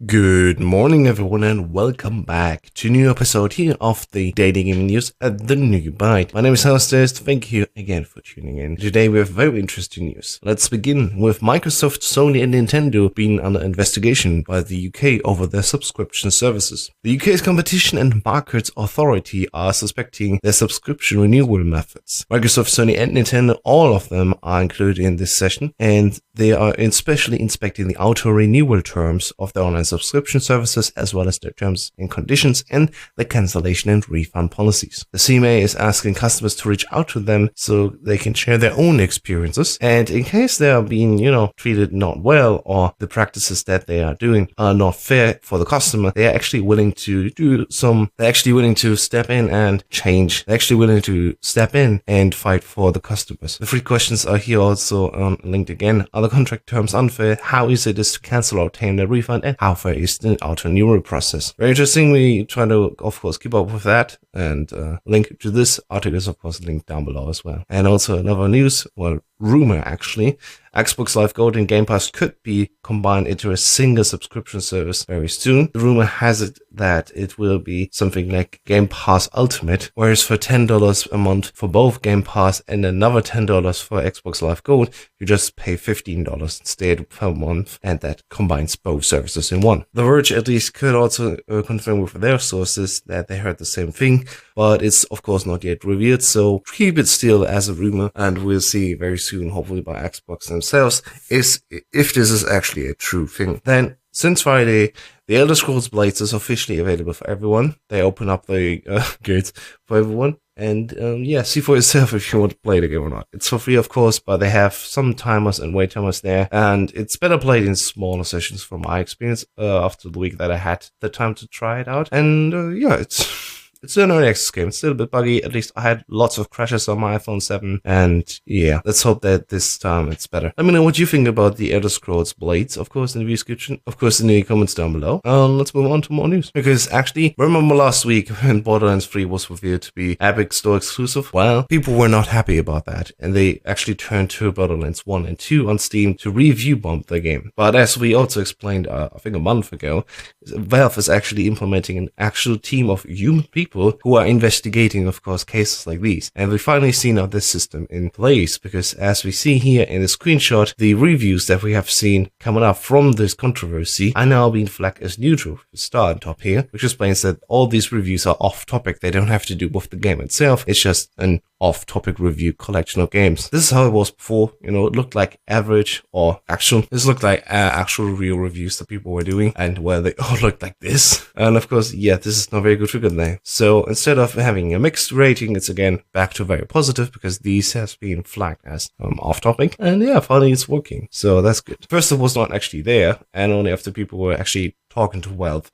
Good morning everyone and welcome back to a new episode here of the Daily Gaming News at the New Bite. My name is Hostess, thank you again for tuning in. Today we have very interesting news. Let's begin with Microsoft, Sony and Nintendo being under investigation by the UK over their subscription services. The UK's Competition and Markets Authority are suspecting their subscription renewal methods. Microsoft, Sony and Nintendo, all of them are included in this session, and they are especially inspecting the auto renewal terms of their online subscription services, as well as their terms and conditions and the cancellation and refund policies. The CMA is asking customers to reach out to them so they can share their own experiences, and in case they are being, treated not well, or the practices that they are doing are not fair for the customer, they are actually willing to step in and change. They're actually willing to step in and fight for the customers. The 3 questions are here also linked again. Are the contract terms unfair? How easy it is to cancel or obtain a refund? And how fair is the auto renewal process? Very interesting. We try to, of course, keep up with that, and link to this article is, of course, linked down below as well. And also another news, Rumour actually. Xbox Live Gold and Game Pass could be combined into a single subscription service very soon. The rumor has it that it will be something like Game Pass Ultimate, whereas for $10 a month for both Game Pass and another $10 for Xbox Live Gold, you just pay $15 instead per month, and that combines both services in one. The Verge at least could also confirm with their sources that they heard the same thing, but it's of course not yet revealed, so keep it still as a rumor, and we'll see very soon, hopefully by Xbox themselves, if this is actually a true thing. Then, since Friday, the Elder Scrolls Blades is officially available for everyone. They open up the gates for everyone, and see for yourself if you want to play the game or not. It's for free, of course, but they have some timers and wait timers there, and it's better played in smaller sessions from my experience after the week that I had the time to try it out. And it's an early access game. It's still a bit buggy. At least I had lots of crashes on my iPhone 7. And yeah, let's hope that this time it's better. Let me know what you think about the Elder Scrolls Blades, of course, in the description. Of course, in the comments down below. Let's move on to more news. Because actually, remember last week when Borderlands 3 was revealed to be Epic Store exclusive? Well, people were not happy about that. And they actually turned to Borderlands 1 and 2 on Steam to review bomb the game. But as we also explained, I think a month ago, Valve is actually implementing an actual team of human people who are investigating, of course, cases like these. And we finally see now this system in place, because as we see here in the screenshot, the reviews that we have seen coming up from this controversy are now being flagged as neutral. Star on top here, which explains that all these reviews are off topic. They don't have to do with the game itself. It's just an off-topic review collection of games. This is how it was before. It looked like average or actual. This looked like actual real reviews that people were doing, and where they all looked like this. And of course, yeah, this is not very good for good now. So instead of having a mixed rating, it's again back to very positive, because these has been flagged as off-topic. And yeah, finally it's working. So that's good. First, it was not actually there, and only after people were actually talking to Valve,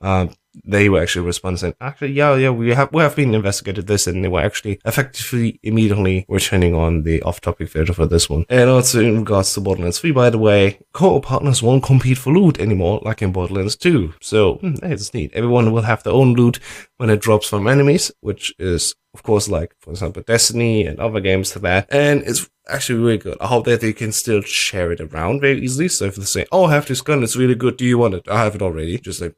they were actually responding saying, actually, yeah, we have been investigated this, and they were actually effectively immediately returning on the off-topic filter for this one. And also in regards to Borderlands 3, by the way, co-op partners won't compete for loot anymore like in Borderlands 2. So, it's neat. Everyone will have their own loot when it drops from enemies, which is, of course, like, for example, Destiny and other games like that. And it's actually really good. I hope that they can still share it around very easily. So if they say, oh, I have this gun, it's really good, do you want it? I have it already. Just like,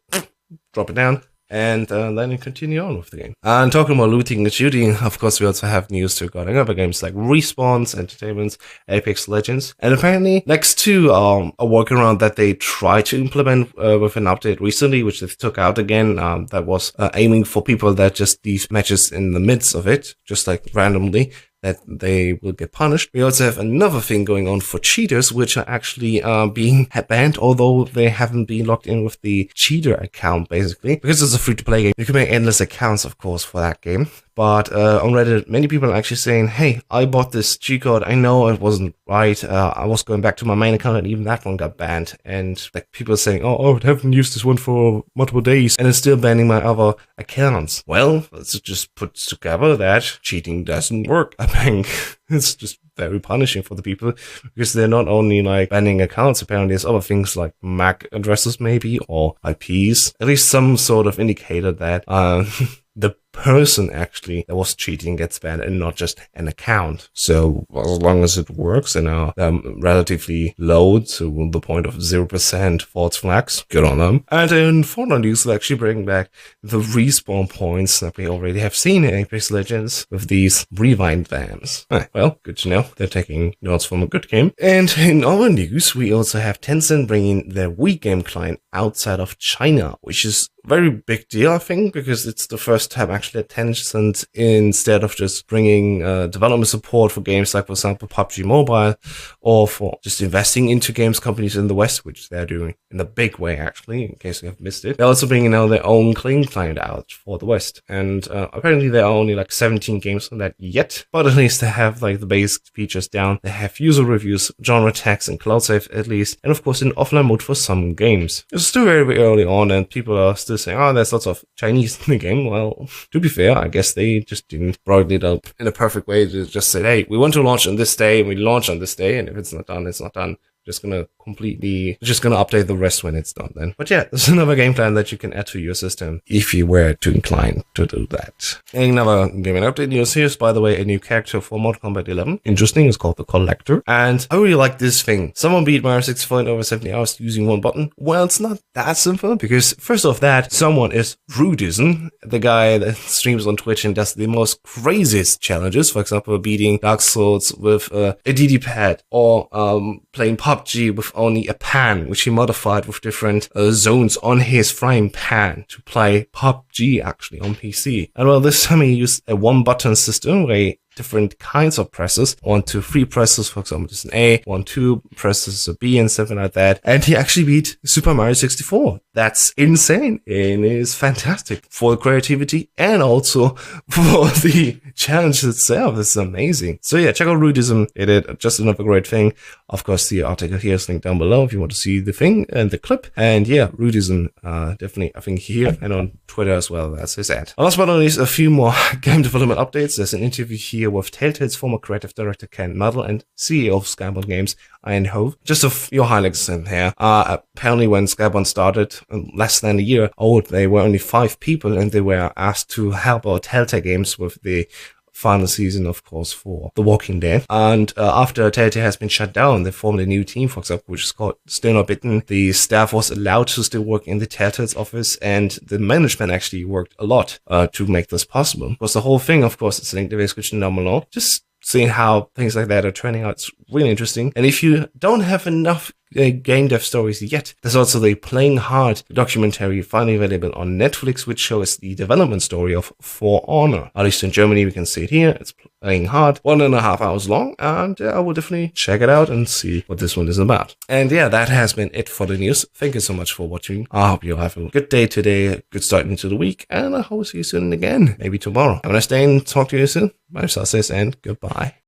drop it down, and then you continue on with the game. And talking about looting and shooting, of course, we also have news regarding other games like Respawn's Entertainment's Apex Legends. And apparently, next to a workaround that they tried to implement with an update recently, which they took out again, that was aiming for people that just leave matches in the midst of it, just like randomly, that they will get punished. We also have another thing going on for cheaters, which are actually being banned, although they haven't been logged in with the cheater account, basically. Because it's a free-to-play game, you can make endless accounts, of course, for that game. But on Reddit, many people are actually saying, hey, I bought this cheat code. I know it wasn't right. I was going back to my main account, and even that one got banned. And like people are saying, oh, I haven't used this one for multiple days, and it's still banning my other accounts. Well, let's just put together that cheating doesn't work. I think it's just very punishing for the people, because they're not only like banning accounts, apparently there's other things like MAC addresses maybe, or IPs, at least some sort of indicator that the person actually that was cheating gets banned and not just an account. So as long as it works and are relatively low to the point of 0% false flags, good on them. And in Fortnite news, they'll actually bring back the respawn points that we already have seen in Apex Legends with these rewind dams. Well, good to know. They're taking notes from a good game. And in our news, we also have Tencent bringing their WeGame client outside of China, which is very big deal, I think, because it's the first time actually that Tencent, instead of just bringing development support for games like, for example, PUBG Mobile, or for just investing into games companies in the West, which they're doing in a big way, actually, in case you have missed it. They're also bringing now their own clean client out for the West. And apparently there are only like 17 games on that yet, but at least they have like the basic features down. They have user reviews, genre tags, and cloud save at least, and of course in offline mode for some games. It's still very, very early on, and people are still saying, oh, there's lots of Chinese in the game. Well, to be fair, I guess they just didn't broaden it up in a perfect way. They just said, hey, we want to launch on this day, and we launch on this day, and if it's not done, it's not done. Just gonna update the rest when it's done then. But yeah, there's another game plan that you can add to your system if you were too inclined to do that. Another gaming update news. Here's, by the way, a new character for Mortal Kombat 11. Interesting, it's called the Collector. And I really like this thing. Someone beat Mario 64 in over 70 hours using one button. Well, it's not that simple, because first off that, someone is Rudeism, the guy that streams on Twitch and does the most craziest challenges. For example, beating Dark Souls with a DD pad, or playing PUBG with only a pan, which he modified with different zones on his frying pan to play PUBG actually on PC. And well, this time he used a one button system where different kinds of presses. 1, 2, 3 presses, for example, just an A. 1, 2 presses a B and something like that. And he actually beat Super Mario 64. That's insane. And it's fantastic for the creativity and also for the challenge itself. It's amazing. So yeah, check out Rudeism. It did just another great thing. Of course, the article here is linked down below if you want to see the thing and the clip. And yeah, Rudeism, definitely, I think here and on Twitter as well. That's his ad. Last but not least, a few more game development updates. There's an interview here with TellTales former creative director Ken Nuttall and CEO of Skybound Games, Ian Hove. Just a few highlights in here. Apparently when Skybound started, less than a year old, they were only 5 people, and they were asked to help out Telltale Games with the final season, of course, for The Walking Dead. And after Telltale has been shut down, they formed a new team, for example, which is called Still Not Bitten. The staff was allowed to still work in the Telltale's office, and the management actually worked a lot to make this possible. Because the whole thing, of course, is linked in the description down below. Just seeing how things like that are turning out, it's really interesting. And if you don't have enough game dev stories yet, there's also the Playing Hard documentary finally available on Netflix, which shows the development story of For Honor. At least in Germany, we can see it here. It's Playing Hard, 1.5 hours long, and I will definitely check it out and see what this one is about. And yeah, that has been it for the news. Thank you so much for watching. I hope you have a good day today, a good start into the week, and I hope to see you soon again, maybe tomorrow. Have a nice day and talk to you soon. My name is Sassis, and goodbye.